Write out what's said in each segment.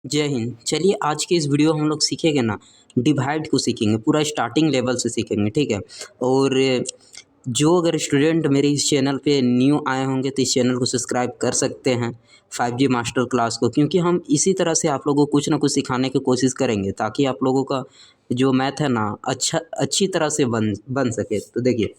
जय हिंद। चलिए आज के इस वीडियो हम लोग सीखेंगे ना, डिवाइड को सीखेंगे, पूरा स्टार्टिंग लेवल से सीखेंगे, ठीक है। और जो अगर स्टूडेंट मेरे इस चैनल पे न्यू आए होंगे तो इस चैनल को सब्सक्राइब कर सकते हैं 5G मास्टर क्लास को, क्योंकि हम इसी तरह से आप लोगों को कुछ ना कुछ सिखाने की कोशिश करेंगे ताकि आप लोगों का जो मैथ है ना अच्छी तरह से बन सके। तो देखिए,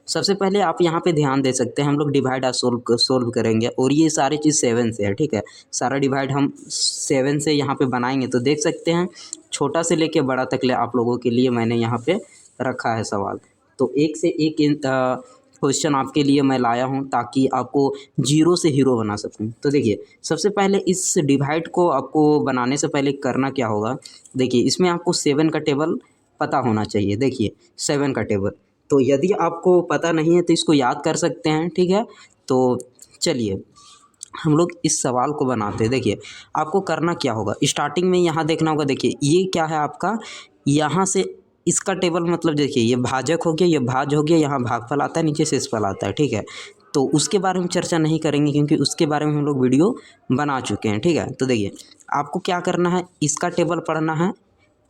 सबसे पहले आप यहाँ पे ध्यान दे सकते हैं, हम लोग डिवाइड आज सोल्व करेंगे और ये सारी चीज़ 7 से है, ठीक है। सारा डिवाइड हम 7 से यहाँ पे बनाएंगे तो देख सकते हैं छोटा से लेके बड़ा तक ले आप लोगों के लिए मैंने यहाँ पे रखा है सवाल। तो एक से एक क्वेश्चन आपके लिए मैं लाया हूँ ताकि आपको जीरो से हीरो बना सकूँ। तो देखिए, सबसे पहले इस डिवाइड को आपको बनाने से पहले करना क्या होगा। देखिए, इसमें आपको 7 का टेबल पता होना चाहिए। देखिए 7 का टेबल, तो यदि आपको पता नहीं है तो इसको याद कर सकते हैं, ठीक है। तो चलिए हम लोग इस सवाल को बनाते हैं। देखिए आपको करना क्या होगा, स्टार्टिंग में यहाँ देखना होगा। देखिए ये क्या है आपका, यहाँ से इसका टेबल मतलब देखिए ये भाजक हो गया, ये भाज हो गया, यहाँ भागफल आता है, नीचे शेषफल आता है, ठीक है। तो उसके बारे में चर्चा नहीं करेंगे क्योंकि उसके बारे में हम लोग वीडियो बना चुके हैं, ठीक है। तो देखिए आपको क्या करना है, इसका टेबल पढ़ना है,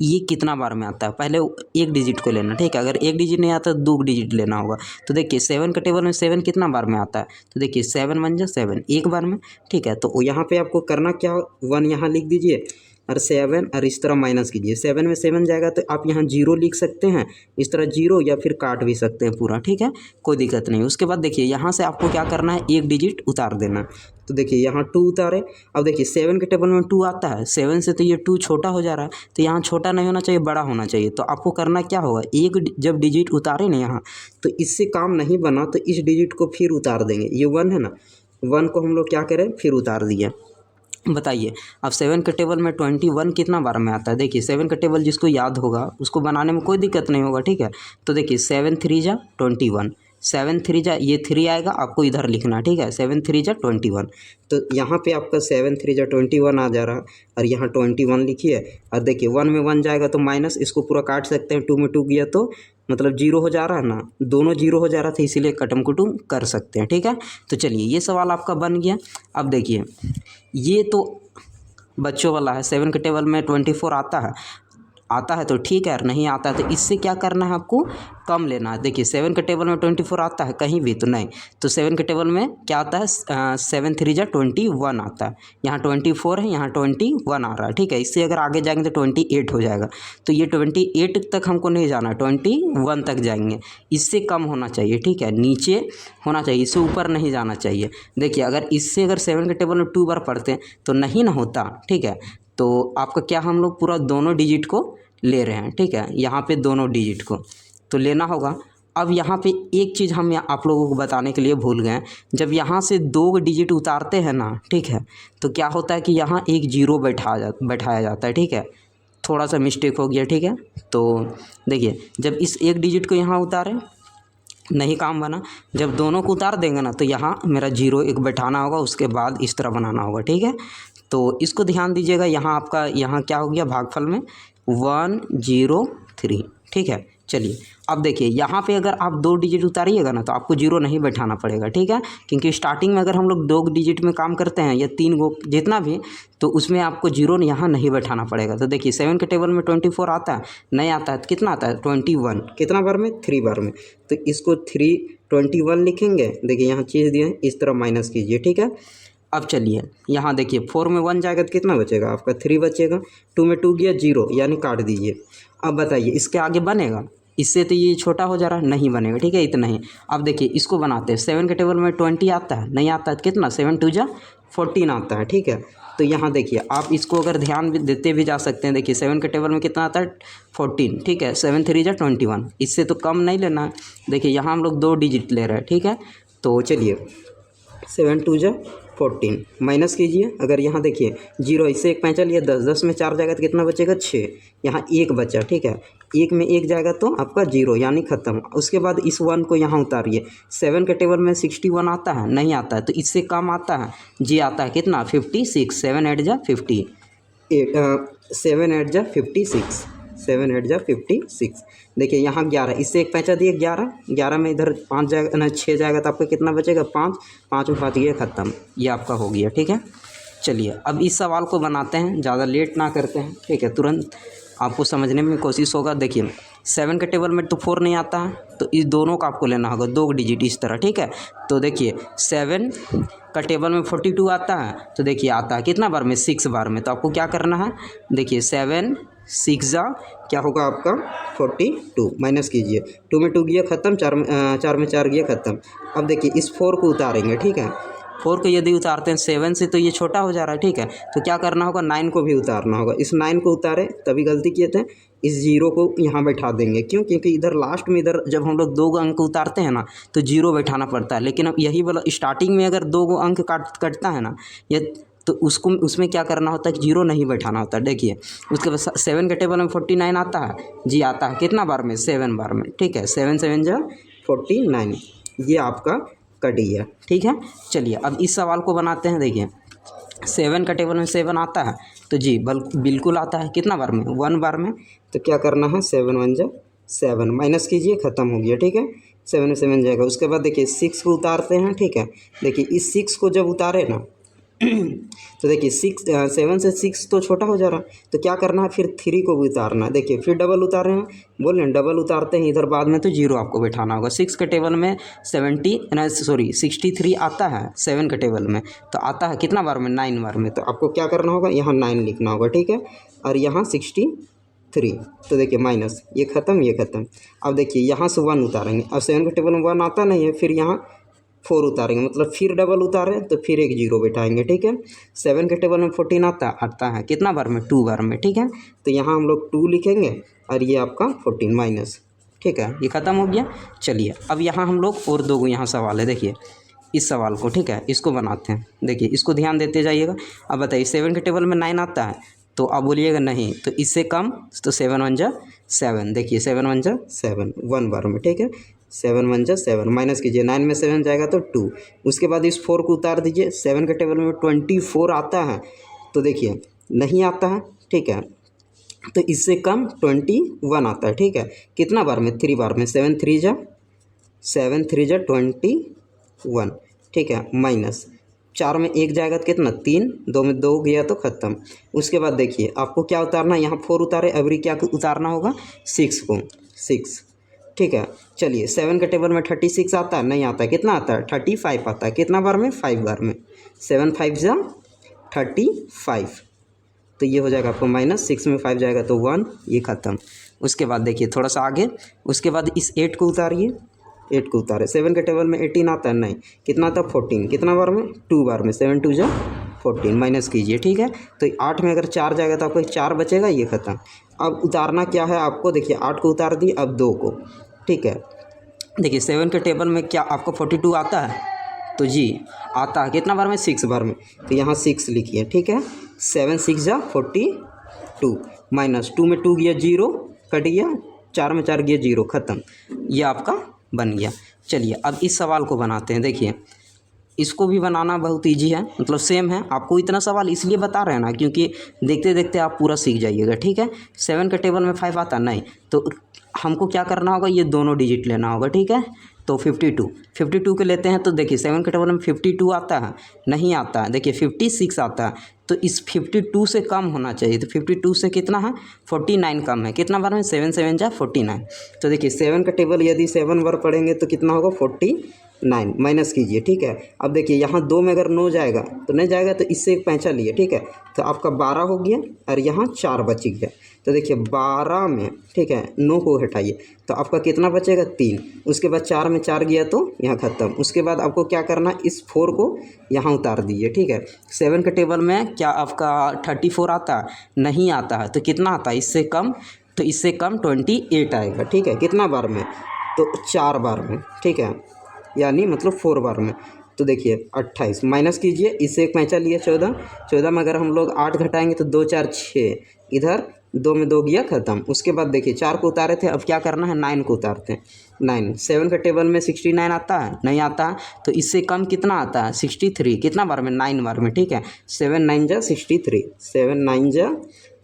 ये कितना बार में आता है पहले एक डिजिट को लेना, ठीक है। अगर एक डिजिट नहीं आता तो 2 डिजिट लेना होगा। तो देखिए 7 का टेबल में 7 कितना बार में आता है, तो देखिए 7 बन जा 7 एक बार में, ठीक है। तो यहाँ पे आपको करना क्या, 1 यहाँ लिख दीजिए और 7 और इस तरह माइनस कीजिए। 7 में 7 जाएगा तो आप यहाँ 0 लिख सकते हैं, इस तरह 0, या फिर काट भी सकते हैं पूरा, ठीक है, कोई दिक्कत नहीं। उसके बाद देखिए यहाँ से आपको क्या करना है, एक डिजिट उतार देना। तो देखिए यहाँ 2 उतारे। अब देखिए 7 के टेबल में 2 आता है, 7 से तो ये 2 छोटा हो जा रहा है, तो यहाँ छोटा नहीं होना चाहिए, बड़ा होना चाहिए। तो आपको करना क्या होगा, एक जब डिजिट उतारे ना यहाँ, तो इससे काम नहीं बना तो इस डिजिट को फिर उतार देंगे। ये 1 है ना, 1 को हम लोग क्या करें, फिर उतार दिए। बताइए अब 7 के टेबल में 21 कितना बार में आता है। देखिए 7 का टेबल जिसको याद होगा उसको बनाने में कोई दिक्कत नहीं होगा, ठीक है। तो देखिए 7 3 जा 21, 7 3 जा, ये 3 आएगा, आपको इधर लिखना, ठीक है। 7 3 जा 21, तो यहाँ पे आपका 7 3 जा 21 आ जा रहा, और यहाँ 21 लिखिए। और देखिए 1 में 1 जाएगा तो माइनस, इसको पूरा काट सकते हैं, 2 में 2 गया तो मतलब 0 हो जा रहा है ना, दोनों 0 हो जा रहा था, इसीलिए कटम कुटुम कर सकते हैं, ठीक है। तो चलिए ये सवाल आपका बन गया। अब देखिए ये तो बच्चों वाला है, 7 के टेबल में 24 आता है तो ठीक है, और नहीं आता है तो इससे क्या करना है, आपको कम लेना है। देखिए 7 के टेबल में 24 आता है कहीं भी तो नहीं, तो 7 के टेबल में क्या आता है, 7 3 जा 21 आता है। यहाँ 24 है, यहाँ 21 आ रहा है, ठीक है। इससे अगर आगे जाएंगे तो 28 हो जाएगा, तो ये 28 तक हमको नहीं जाना, 21 तक जाएंगे। इससे कम होना चाहिए, ठीक है, नीचे होना चाहिए, इससे ऊपर नहीं जाना चाहिए। देखिए अगर 7 के टेबल में 2 बार पढ़ते हैं तो नहीं ना होता, ठीक है। तो आपका क्या, हम लोग पूरा दोनों डिजिट को ले रहे हैं, ठीक है, यहाँ पे दोनों डिजिट को तो लेना होगा। अब यहाँ पे एक चीज़ हम आप लोगों को बताने के लिए भूल गए, जब यहाँ से 2 डिजिट उतारते हैं ना, ठीक है, तो क्या होता है कि यहाँ एक 0 बैठाया जाता है, ठीक है। थोड़ा सा मिस्टेक हो गया, ठीक है। तो देखिए जब इस एक डिजिट को यहाँ उतारें नहीं काम बना, जब दोनों को उतार देंगे ना तो यहाँ मेरा 0 एक बैठाना होगा, उसके बाद इस तरह बनाना होगा, ठीक है। तो इसको ध्यान दीजिएगा, यहाँ आपका यहाँ क्या हो गया, भागफल में 103, ठीक है। चलिए अब देखिए यहाँ पे अगर आप 2 डिजिट उतारिएगा ना तो आपको 0 नहीं बैठाना पड़ेगा, ठीक है, क्योंकि स्टार्टिंग में अगर हम लोग 2 डिजिट में काम करते हैं या 3 गो जितना भी, तो उसमें आपको 0 यहाँ नहीं बैठाना पड़ेगा। तो देखिए 7 के टेबल में 24 आता है, नहीं आता है तो कितना आता है, 21 कितना बार में, 3 बार में, तो इसको 321 लिखेंगे। देखिए यहाँ चीज़ दिए हैं, इस तरह माइनस कीजिए, ठीक है। अब चलिए यहाँ देखिए 4 में 1 जाएगा तो कितना बचेगा, आपका 3 बचेगा, 2 में 2 गया 0, यानी काट दीजिए। अब बताइए इसके आगे बनेगा, इससे तो ये छोटा हो जा रहा है, नहीं बनेगा, ठीक है, इतना ही। अब देखिए इसको बनाते हैं, 7 के टेबल में 20 आता है, नहीं आता है तो कितना, 7 2 जा 14 आता है, ठीक है। तो यहाँ देखिए आप इसको अगर ध्यान भी देते भी जा सकते हैं। देखिए 7 के टेबल में कितना आता है, 14, ठीक है, 7 3 जा 21, इससे तो कम नहीं लेना है। देखिए यहाँ हम लोग 2 डिजिट ले रहे हैं, ठीक है। तो चलिए 7 2 जा 14 माइनस कीजिए। अगर यहाँ देखिए 0, इससे एक पैंचा लिया, 10, 10 में 4 जाएगा तो कितना बचेगा, 6, यहाँ 1 बचा, ठीक है। 1 में 1 जाएगा तो आपका 0, यानी ख़त्म। उसके बाद इस 1 को यहाँ उतारिए। 7 के टेबल में 61 आता है, नहीं आता है तो इससे कम आता है, जी आता है कितना, 56, 7 8 जा 50, 7 8 जा 56, 7 8 जा 56। देखिए यहाँ 11, इससे एक पैंचा दिए, 11, 11 में इधर 5 जाएगा ना, 6 जाएगा तो आपका कितना बचेगा, 5, 5 उठा दिए, ख़त्म, ये आपका हो गया, ठीक है। चलिए अब इस सवाल को बनाते हैं, ज़्यादा लेट ना करते हैं, ठीक है, तुरंत आपको समझने में कोशिश होगा। देखिए 7 के टेबल में तो 4 नहीं आता है, तो इस दोनों का आपको लेना होगा, 2 डिजिट इस तरह, ठीक है। तो देखिए 7 का टेबल में 42 आता है, तो देखिए आता है कितना बार में, 6 बार में। तो आपको क्या करना है, देखिए 7 6 जा क्या होगा आपका 42, माइनस कीजिए, 2 में 2 गया ख़त्म, 4 में 4 गया ख़त्म। अब देखिए इस 4 को उतारेंगे, ठीक है, 4 को यदि उतारते हैं 7 से तो ये छोटा हो जा रहा है, ठीक है। तो क्या करना होगा, 9 को भी उतारना होगा। इस 9 को उतारे तभी गलती किए थे, इस 0 को यहाँ बैठा देंगे, क्यों, क्योंकि इधर लास्ट में इधर जब हम लोग 2 अंक उतारते हैं ना तो 0 बैठाना पड़ता है। लेकिन अब यही वाला स्टार्टिंग में अगर 2 अंक कटता है ना ये, तो उसको उसमें क्या करना होता है, 0 नहीं बैठाना होता। देखिए उसके बाद 7 के टेबल में 49 आता है, जी आता है कितना बार में, 7 बार में, ठीक है। 7 7 जा 49, ये आपका कट गया, ठीक है। चलिए अब इस सवाल को बनाते हैं। देखिए 7 का टेबल में 7 आता है, तो जी बिल्कुल आता है, कितना बार में, 1 बार में। तो क्या करना है, 7 1 जा 7, माइनस कीजिए, ख़त्म हो गया, ठीक है। 7 में 7 जाएगा। उसके बाद देखिए 6 को उतारते हैं, ठीक है। देखिए इस 6 को जब उतारे ना तो देखिए 7 से 6 तो छोटा हो जा रहा, तो क्या करना है, फिर 3 को भी उतारना है। देखिए फिर डबल उतार रहे हैं, बोल रहे हैं डबल उतारते हैं इधर, बाद में तो 0 आपको बैठाना होगा। 6 के टेबल में 63 आता है, 7 के टेबल में तो आता है कितना बार में, 9 बार में। तो आपको क्या करना होगा, यहाँ 9 लिखना होगा, ठीक है, और यहाँ 63। तो देखिए माइनस, ये ख़त्म, ये ख़त्म। अब देखिए यहाँ से 1 उतारेंगे, अब 7 के टेबल में 1 आता नहीं है, फिर यहाँ 4 उतारेंगे, मतलब फिर डबल उतारें तो फिर एक 0 बैठाएंगे, ठीक है। 7 के टेबल में 14 आता है कितना बार में, 2 बार में, ठीक है। तो यहाँ हम लोग 2 लिखेंगे और ये आपका 14 माइनस, ठीक है, ये ख़त्म हो गया। चलिए अब यहाँ हम लोग और 2 यहाँ सवाल है, देखिए इस सवाल को, ठीक है, इसको बनाते हैं। देखिए इसको ध्यान देते जाइएगा। अब बताइए 7 के टेबल में 9 आता है, तो आप बोलिएगा नहीं, तो इससे कम, तो 7 1 जा 7, देखिए 7 1 जा 7, 1 बार में, ठीक है। 7 1 जा 7, माइनस कीजिए, 9 में 7 जाएगा तो 2। उसके बाद इस 4 को उतार दीजिए। 7 के टेबल में 24 आता है, तो देखिए नहीं आता है, ठीक है। तो इससे कम 21 आता है, ठीक है, कितना बार में, 3 बार में। 7 3 जा 21, ठीक है, माइनस 4 में 1 जाएगा तो कितना, 3, 2 में 2 गया तो ख़त्म। उसके बाद देखिए आपको क्या उतारना है, यहाँ 4 उतारे, अभी क्या उतारना होगा, 6 को, 6, ठीक है। चलिए 7 के टेबल में 36 आता है, नहीं आता है, कितना आता है, 35 आता है, कितना बार में, 5 बार में। 7 5 जा 35, तो ये हो जाएगा आपको माइनस, 6 में 5 जाएगा तो 1, ये ख़त्म। उसके बाद देखिए थोड़ा सा आगे, उसके बाद इस 8 को उतारिए, 8 को उतारे। 7 के टेबल में 18 आता है, नहीं, कितना आता है, 14, कितना बार में, 2 बार में। 7 2 जा 14, माइनस कीजिए, ठीक है। तो 8 में अगर 4 जाएगा तो आपको 4 बचेगा, ये ख़त्म। अब उतारना क्या है आपको, देखिए 8 को उतार दिए, अब 2 को, ठीक है। देखिए 7 के टेबल में क्या आपको 42 आता है, तो जी आता है कितना बार में, 6 बार में। तो यहाँ 6 लिखिए, ठीक है। 7 6 जा 42, माइनस 2 में 2 गया 0, कट गया, 4 में 4 गया 0, ख़त्म, ये आपका बन गया। चलिए अब इस सवाल को बनाते हैं। देखिए इसको भी बनाना बहुत ईजी है, मतलब सेम है। आपको इतना सवाल इसलिए बता रहे हैं ना क्योंकि देखते देखते आप पूरा सीख जाइएगा, ठीक है। 7 के टेबल में 5 आता नहीं, तो हमको क्या करना होगा, ये दोनों डिजिट लेना होगा, ठीक है। तो 52 के लेते हैं, तो देखिए 7 के टेबल में 52 आता है, नहीं आता है, देखिए 56 आता है, तो इस 52 से कम होना चाहिए। तो 52 से कितना है, 49 कम है, कितना बार में, 7 7 जा 49। तो देखिए 7 का टेबल यदि 7 बार पढ़ेंगे तो कितना होगा, 49, माइनस कीजिए, ठीक है। अब देखिए यहाँ 2 में अगर 9 जाएगा तो नहीं जाएगा, तो इससे एक पैंचा लिए, ठीक है। तो आपका 12 हो गया और यहाँ 4 बच गया। तो देखिए 12 में, ठीक है, 9 को हटाइए तो आपका कितना बचेगा, 3। उसके बाद 4 में 4 गया तो यहाँ ख़त्म। उसके बाद आपको क्या करना, इस 4 को यहाँ उतार दीजिए, ठीक है। 7 के टेबल में क्या आपका 34 आता है, नहीं आता है, तो कितना आता है, इससे कम, तो इससे कम 28 आएगा, ठीक है, कितना बार में, तो 4 बार में, ठीक है, यानी मतलब 4 बार में। तो देखिए 28, माइनस कीजिए, इससे एक पैंचा लिए 14 में अगर हम लोग 8 घटाएंगे तो 2 4 6, इधर 2 में 2 गया, ख़त्म। उसके बाद देखिए 4 को उतारे थे, अब क्या करना है, 9 को उतारते हैं। 9 7 के टेबल में 69 आता है, नहीं आता है, तो इससे कम कितना आता है, 63, कितना बार में, 9 बार में, ठीक है। 7 9 जा 63, 7 9 जा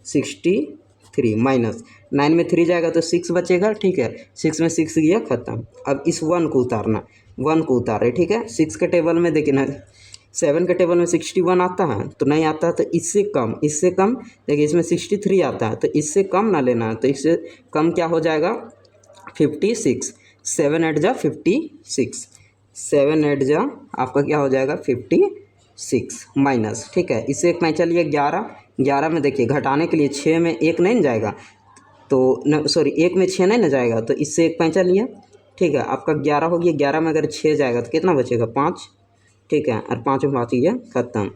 63, माइनस 9 में 3 जाएगा तो 6 बचेगा, ठीक है। 6 में 6 गया, ख़त्म। अब इस 1 को उतारना, 1 को उतारे, ठीक है। 6 के टेबल में देखिए ना 7 के टेबल में 61 आता है तो नहीं आता है, तो इससे कम देखिए इसमें 63 आता है, तो इससे कम ना लेना है, तो इससे कम क्या हो जाएगा 56। 7 8 जा 56, 7 8 जा आपका क्या हो जाएगा 56 माइनस, ठीक है। इससे एक मैं चलिए 11 में देखिए घटाने के लिए 6 में 1 नहीं न जाएगा, तो न सॉरी 1 में 6 नहीं न जाएगा, तो इससे एक पैंचा लिया, ठीक है। आपका 11 हो गया, 11 में अगर 6 जाएगा तो कितना बचेगा 5, ठीक है। और 5 में 5 ये खत्म।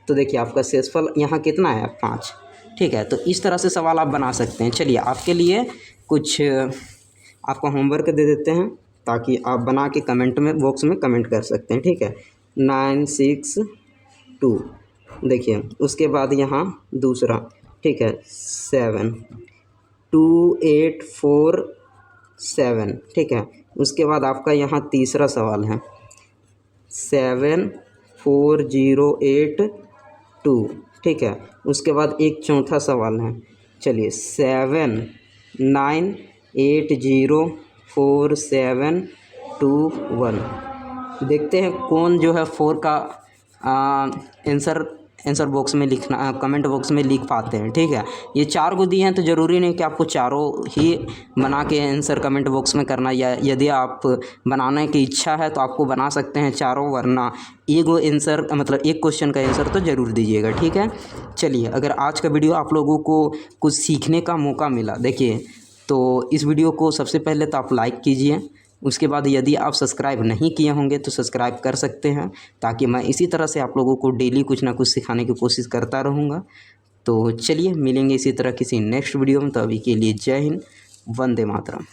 तो देखिए आपका शेषफल यहाँ कितना है 5, ठीक है। तो इस तरह से सवाल आप बना सकते हैं। चलिए आपके लिए कुछ आपका होमवर्क दे देते हैं ताकि आप बना के कमेंट में बॉक्स में कमेंट कर सकते हैं, ठीक है। 9 6 2 देखिए, उसके बाद यहाँ दूसरा, ठीक है 7 2 8 4 7, ठीक है। उसके बाद आपका यहाँ तीसरा सवाल है 7 4 0 8 2, ठीक है। उसके बाद एक चौथा सवाल है, चलिए 7 9 8 0 4 7 2 1। देखते हैं कौन जो है 4 का आंसर बॉक्स में लिखना, कमेंट बॉक्स में लिख पाते हैं, ठीक है। ये 4 को दिए हैं तो ज़रूरी नहीं कि आपको चारों ही बना के आंसर कमेंट बॉक्स में करना, या यदि आप बनाने की इच्छा है तो आपको बना सकते हैं चारों, वरना एक आंसर मतलब एक क्वेश्चन का आंसर तो ज़रूर दीजिएगा, ठीक है। चलिए, अगर आज का वीडियो आप लोगों को कुछ सीखने का मौका मिला देखिए, तो इस वीडियो को सबसे पहले तो आप लाइक कीजिए। उसके बाद यदि आप सब्सक्राइब नहीं किए होंगे तो सब्सक्राइब कर सकते हैं, ताकि मैं इसी तरह से आप लोगों को डेली कुछ ना कुछ सिखाने की कोशिश करता रहूँगा। तो चलिए मिलेंगे इसी तरह किसी नेक्स्ट वीडियो में, तो अभी के लिए जय हिंद, वंदे मातरम।